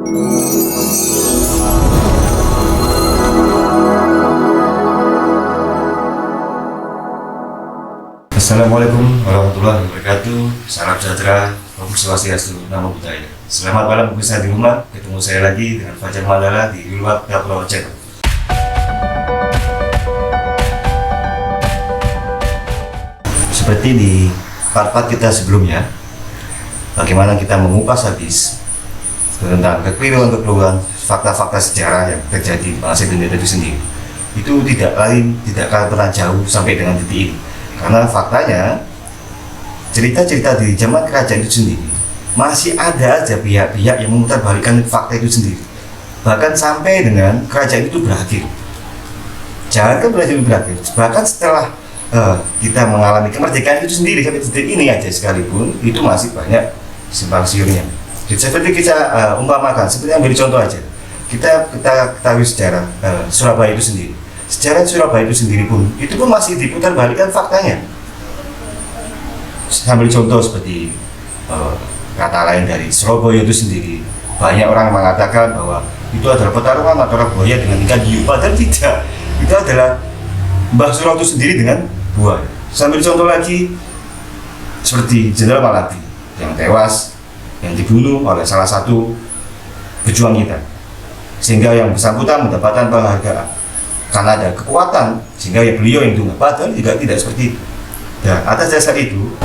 Assalamualaikum warahmatullahi wabarakatuh. Salam sejahtera, Om Swastiastu, Namo Buddhaya. Selamat malam pemirsa di rumah. Ketemu saya lagi dengan Fajar Mandala di Wilwat Upload Channel. Seperti di part-part kita sebelumnya, bagaimana kita mengupas habis tentang kekeliruan-kekeliruan fakta-fakta sejarah yang terjadi di bangsa Indonesia itu sendiri. Itu tidak akan pernah jauh sampai dengan titik ini. Karena faktanya, cerita-cerita di zaman kerajaan itu sendiri masih ada aja pihak-pihak yang memutarbalikkan fakta itu sendiri. Bahkan sampai dengan kerajaan itu berakhir. Jangan kan kerajaan itu berakhir, bahkan setelah kita mengalami kemerdekaan itu sendiri sampai detik ini aja sekalipun itu masih banyak simpang siurnya. Seperti kita umpamakan, seperti ambil contoh aja. Kita ketahui sejarah Surabaya itu sendiri. Sejarah Surabaya itu sendiri pun masih diputar balikan faktanya. Sambil contoh seperti kata lain dari Surabaya itu sendiri, banyak orang mengatakan bahwa itu adalah pertarungan antara buaya dengan ikan hiu, padahal tidak. Itu adalah Mbah Surau itu sendiri dengan buaya. Sambil contoh lagi seperti Jenderal Malati yang tewas, yang dibunuh oleh salah satu pejuang kita, sehingga yang bersangkutan mendapatkan penghargaan karena ada kekuatan, sehingga ya beliau yang tunggal. Padahal juga tidak seperti itu. Dan atas dasar itu,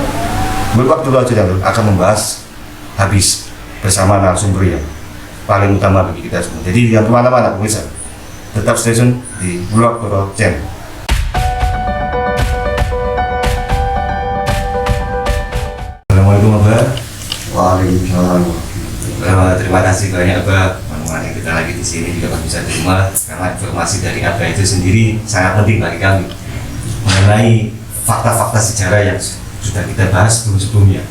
Wilwat Upload Channel akan membahas habis bersama narasumber yang paling utama bagi kita semua. Jadi jangan kemana-mana pemirsa, tetap stay tune di Wilwat Upload Channel. Assalamualaikum Abah. Waalaikumsalam. Terima kasih banyak Abah menemani kita lagi di sini juga bisa di rumah, karena informasi dari Abah itu sendiri sangat penting bagi kami mengenai fakta-fakta sejarah yang sudah kita bahas sebelumnya.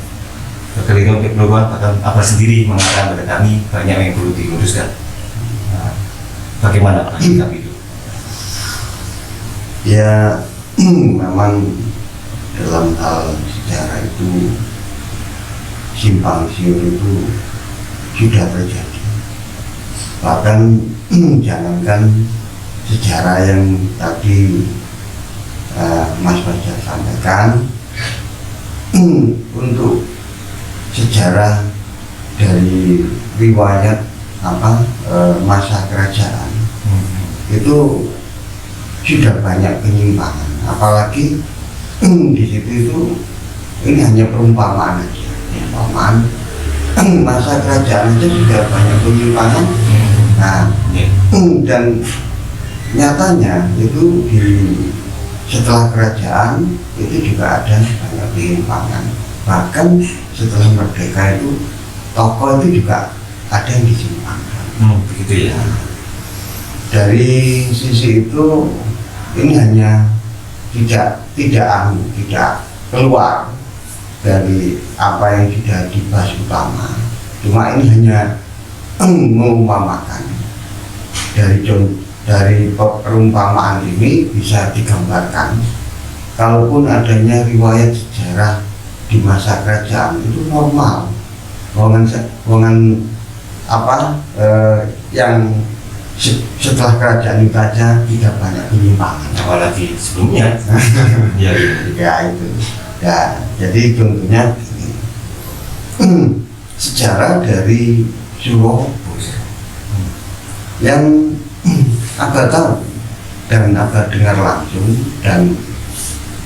Kekeliruan bahkan Abah sendiri mengatakan pada kami banyak yang perlu diluruskan. Nah, bagaimana Abah sikap itu? Ya, memang dalam hal sejarah itu simpang siur itu sudah terjadi. Bahkan jangankan sejarah yang tadi Mas Fajar sampaikan, untuk sejarah dari riwayat masa kerajaan itu sudah banyak penyimpangan. Apalagi di situ itu ini hanya perumpamaan aja, perumpamaan. Masa kerajaan itu sudah banyak penyimpangan. Nah, dan nyatanya itu setelah kerajaan itu juga ada banyak penyimpangan. Bahkan setelah merdeka itu tokoh itu juga ada yang disimpangkan. Begitu ya. Dari sisi itu ini hanya tidak keluar dari apa yang sudah dibahas utama. Cuma ini hanya mengumpamakan. Dari perumpamaan ini bisa digambarkan, kalaupun adanya riwayat sejarah di masa kerajaan itu normal. Yang setelah kerajaan itu aja tidak banyak penyimpangan. Apalagi sebelumnya. Ya, itu. Ya, jadi contohnya sejarah dari Surabaya yang Abah tahu dan Abah dengar langsung, dan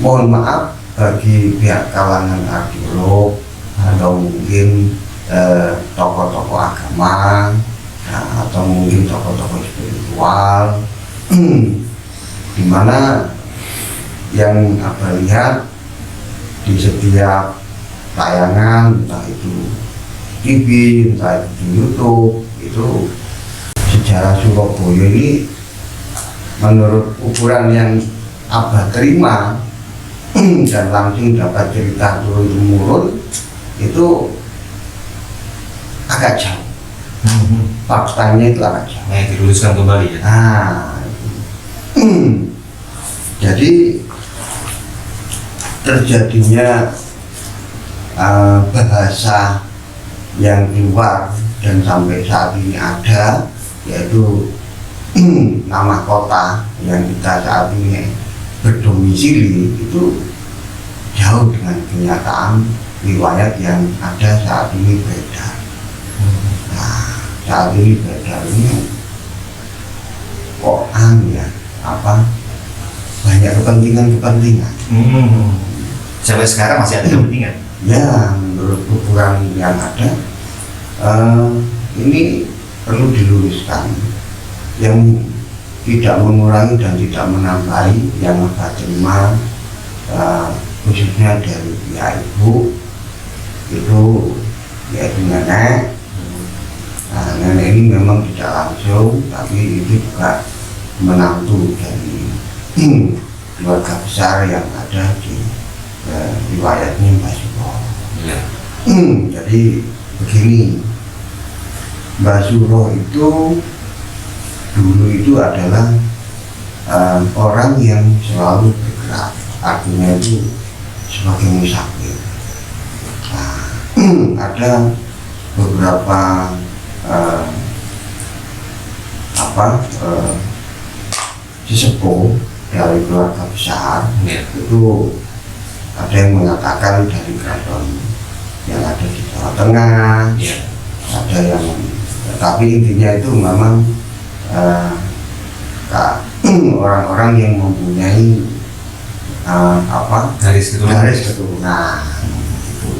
mohon maaf bagi pihak kalangan arkeolog atau mungkin tokoh-tokoh agama atau mungkin tokoh-tokoh spiritual di mana yang Abah lihat di setiap tayangan, entah itu TV, entah itu di YouTube, itu sejarah Surabaya ini menurut ukuran yang Abah terima dan langsung dapat cerita turun-temurun itu agak jauh. Faktanya itu agak jauh. Nah, diluruskan kembali ya. Jadi terjadinya bahasa yang keluar dan sampai saat ini ada, yaitu nama kota yang kita saat ini berdomisili itu jauh dengan kenyataan riwayat yang ada saat ini beredar. Nah, saat ini beredar ini kok ya banyak kepentingan. Sampai sekarang masih ada kepentingan. Ya, menurut ukuran yang ada ini perlu diluruskan, yang tidak mengurangi dan tidak menambahi yang Mbah terima, khususnya dari pihak ibu itu, yaitu nenek. Nah, nenek ini memang tidak langsung, tapi itu juga menantu dari keluarga besar yang ada di riwayatnya Mbah Suro. Ya. Jadi begini, Mbah Suro itu dulu itu adalah orang yang selalu bergerak, artinya itu sebagai musafir. Nah, ada beberapa sesepuh dari keluarga besar, itu ada yang mengatakan dari keraton yang ada di Jawa Tengah, ada yang, tapi intinya itu memang orang-orang yang mempunyai garis keturunan gitu.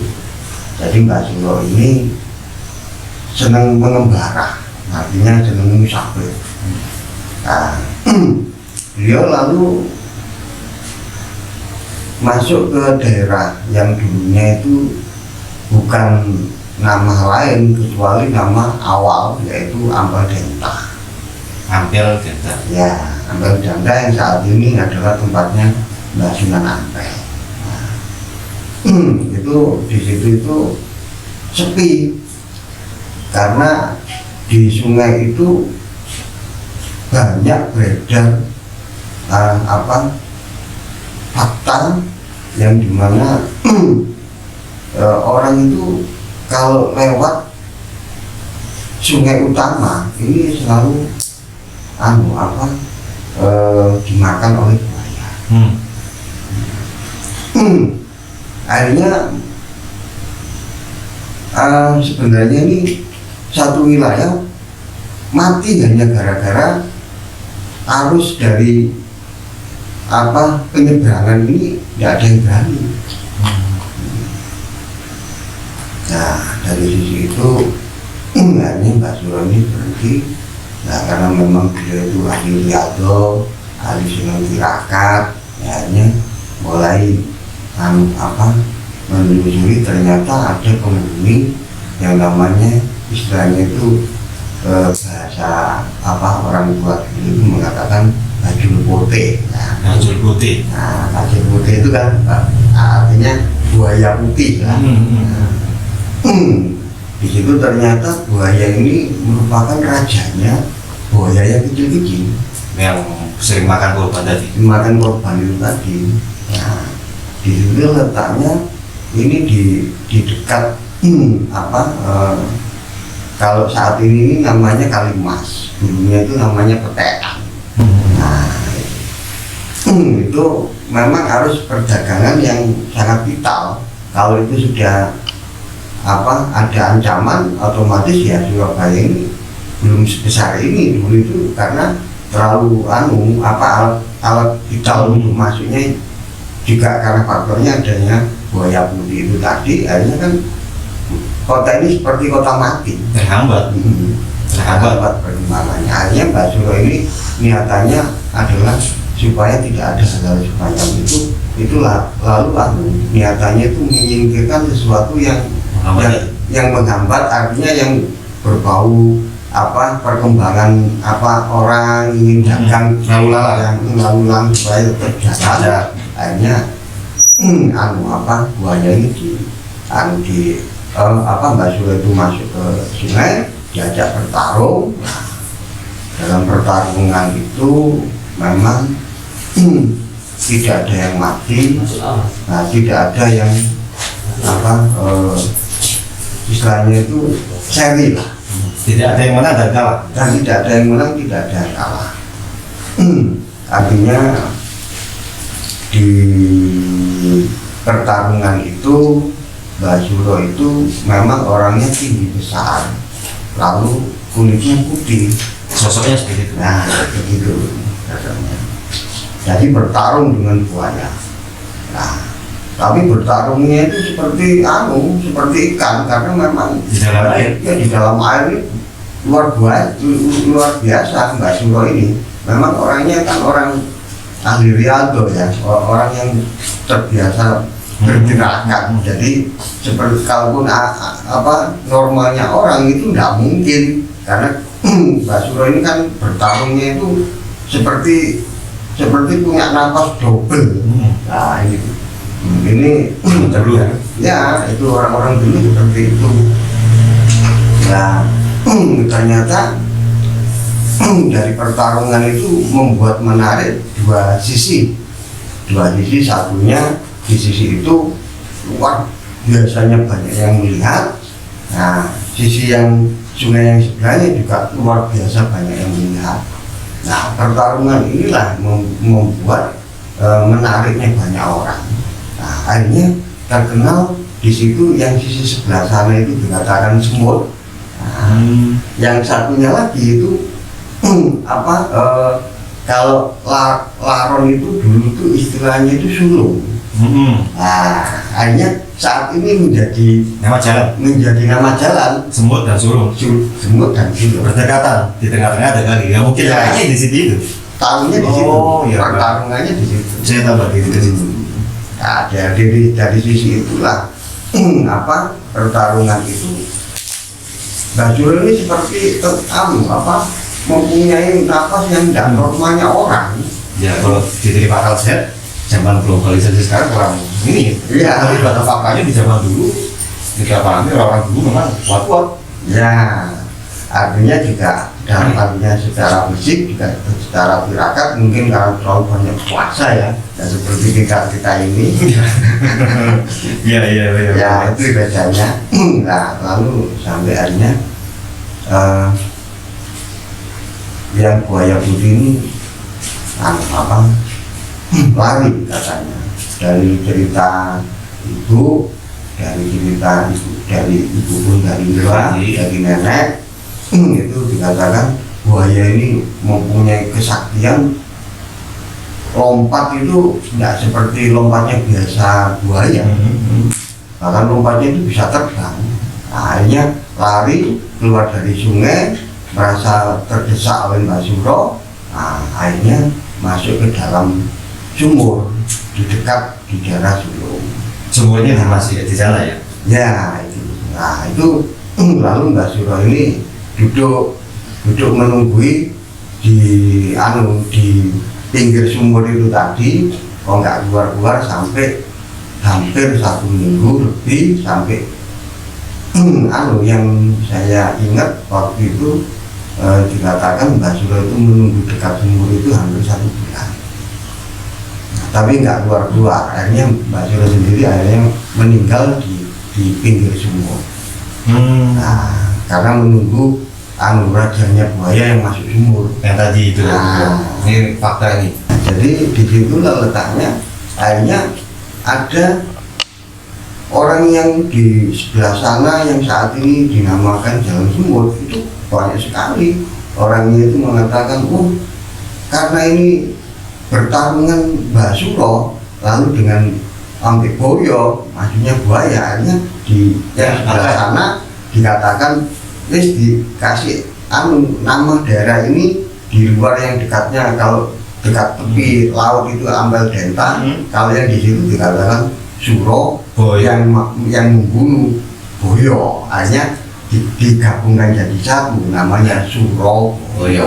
Jadi Mbah Suro ini senang mengembara, artinya senang musafir. Nah, beliau lalu masuk ke daerah yang dulunya itu bukan nama lain kecuali nama awal, yaitu Ampel Denta. Ampel Denta. Ya, Ampel Denta yang saat ini adalah tempatnya Mbah Sunan Ampel. Nah, itu di situ itu sepi karena di sungai itu banyak beredar fakta yang dimana orang itu kalau lewat sungai utama ini selalu dimakan oleh buaya. Akhirnya sebenarnya ini satu wilayah mati hanya gara-gara arus dari penyeberangan ini tidak ada yang berani. Nah, dari sisi itu akhirnya Mbah Suro ini berhenti. Nah, karena memang beliau itu ahli riado, ahli sinom tirakat, akhirnya mulai menelusuri, ternyata ada penghuni yang namanya istilahnya itu bahasa orang tua itu mengatakan bajul putih. Bajul putih. Nah, bajul putih itu kan artinya buaya putih kan. Di situ ternyata buaya ini merupakan rajanya buaya yang kecil-kecil yang sering makan korban tadi. Makan korban itu tadi. Nah, di situ letaknya ini di dekat kalau saat ini namanya Kalimas, dulunya itu namanya Petean. Nah, itu memang harus perdagangan yang sangat vital. Kalau itu sudah ada ancaman, otomatis ya Surabaya ini belum sebesar ini dulu itu, karena terlalu alat vital untuk masuknya juga karena faktornya adanya buaya putih itu tadi. Akhirnya kan kota ini seperti kota mati, terhambat perkembangannya. Akhirnya Mbah Suro ini niatannya adalah supaya tidak ada hal semacam itu lalu niatannya itu menyingkirkan sesuatu yang menghambat, artinya yang berbau perkembangan orang ingin dagang lalu lalang supaya tetap jalan. Akhirnya buaya ini Mbah Suro itu masuk ke sungai, diajak bertarung. Nah, dalam pertarungan itu memang tidak ada yang mati, nah tidak ada yang istilahnya itu seri lah. Tidak ada yang menang dan kalah. Dan tidak ada yang menang, tidak ada yang kalah. Artinya di pertarungan itu Mbah Suro itu memang orangnya tinggi besar, lalu kulitnya putih. Sosoknya seperti itu. Nah, begitu katanya. Jadi bertarung dengan buaya. Nah, tapi bertarungnya itu seperti seperti ikan, karena memang Di dalam air. ya, di dalam air ini luar biasa Mbah Suro ini. Memang orangnya kan orang ahli Rialto ya, orang yang terbiasa bergerakan. Jadi seperti kalaupun normalnya orang itu tidak mungkin, karena Mbah Suro ini kan bertarungnya itu seperti punya napas double. Nah ini dulu ya itu orang-orang dulu seperti itu. Nah ternyata dari pertarungan itu membuat menarik dua sisi. Satunya di sisi itu luar biasanya banyak yang melihat. Nah sisi yang sungai yang sebelahnya juga luar biasa banyak yang melihat. Nah pertarungan inilah membuat menariknya banyak orang. Nah akhirnya terkenal di situ yang sisi sebelah sana itu dikatakan semut. Nah, yang satunya lagi itu kalau laron itu dulu itu istilahnya itu sulung. Nah akhirnya saat ini menjadi nama jalan semut dan sulung. semut dan sulung Berdekatan di tengah-tengah ada kali. Ya mungkin Ya. kayaknya di situ itu. taruhnya di situ. Oh, iya. Pertarungannya di situ. Saya tambah di situ. Nah, dari sisi itulah pertarungan itu Mbah Suro ini seperti mempunyai nafas yang tidak normalnya orang. Ya kalau diterima akal sehat, zaman globalisasi sekarang kurang ini. Iya. Tapi pada faktanya di zaman dulu, ketika pahami orang dulu memang kuat-kuat. Ya, artinya juga dalam artinya secara fisik juga secara tirakat mungkin karena terlalu banyak puasa ya, dan seperti kita ini. Iya. Ya itu bedanya. Nah lalu sampai akhirnya yang buaya putih ini lari katanya dari cerita ibu dari ibu pun dari nenek itu dikatakan buaya ini mempunyai kesaktian lompat itu tidak seperti lompatnya biasa buaya, bahkan lompatnya itu bisa terbang. Nah, akhirnya lari keluar dari sungai, merasa terdesak oleh Mbah Suro. Nah, akhirnya masuk ke dalam sumur di daerah Sulung. Sumurnya masih di sana ya. Ya itu. Nah itu lalu Mbah Suro ini duduk menunggui di pinggir sumur itu tadi, kok nggak keluar sampai hampir 1 minggu lebih, sampai yang saya ingat waktu itu dikatakan Mbah Suro itu menunggu dekat sumur itu hampir 1 bulan. Nah, tapi nggak keluar. Akhirnya Mbah Suro sendiri akhirnya meninggal di pinggir sumur. Nah, karena menunggu rajanya buaya yang masuk sumur. Yang tadi itu. Nah, ini fakta ini. Jadi di situlah letaknya. Akhirnya ada orang yang di sebelah sana yang saat ini dinamakan Jalan Sumur itu banyak sekali. Orangnya itu mengatakan, karena ini pertarungan Mbah Suro, lalu dengan Ambek Boyo, maksudnya buaya, akhirnya di sebelah sana dikatakan dikasih nama daerah ini di luar yang dekatnya, kalau dekat tepi laut itu Ambal Denta, kalau yang di situ dikatakan Suro yang membunuh Boyo, akhirnya digabungkan jadi satu namanya Suro Boyo.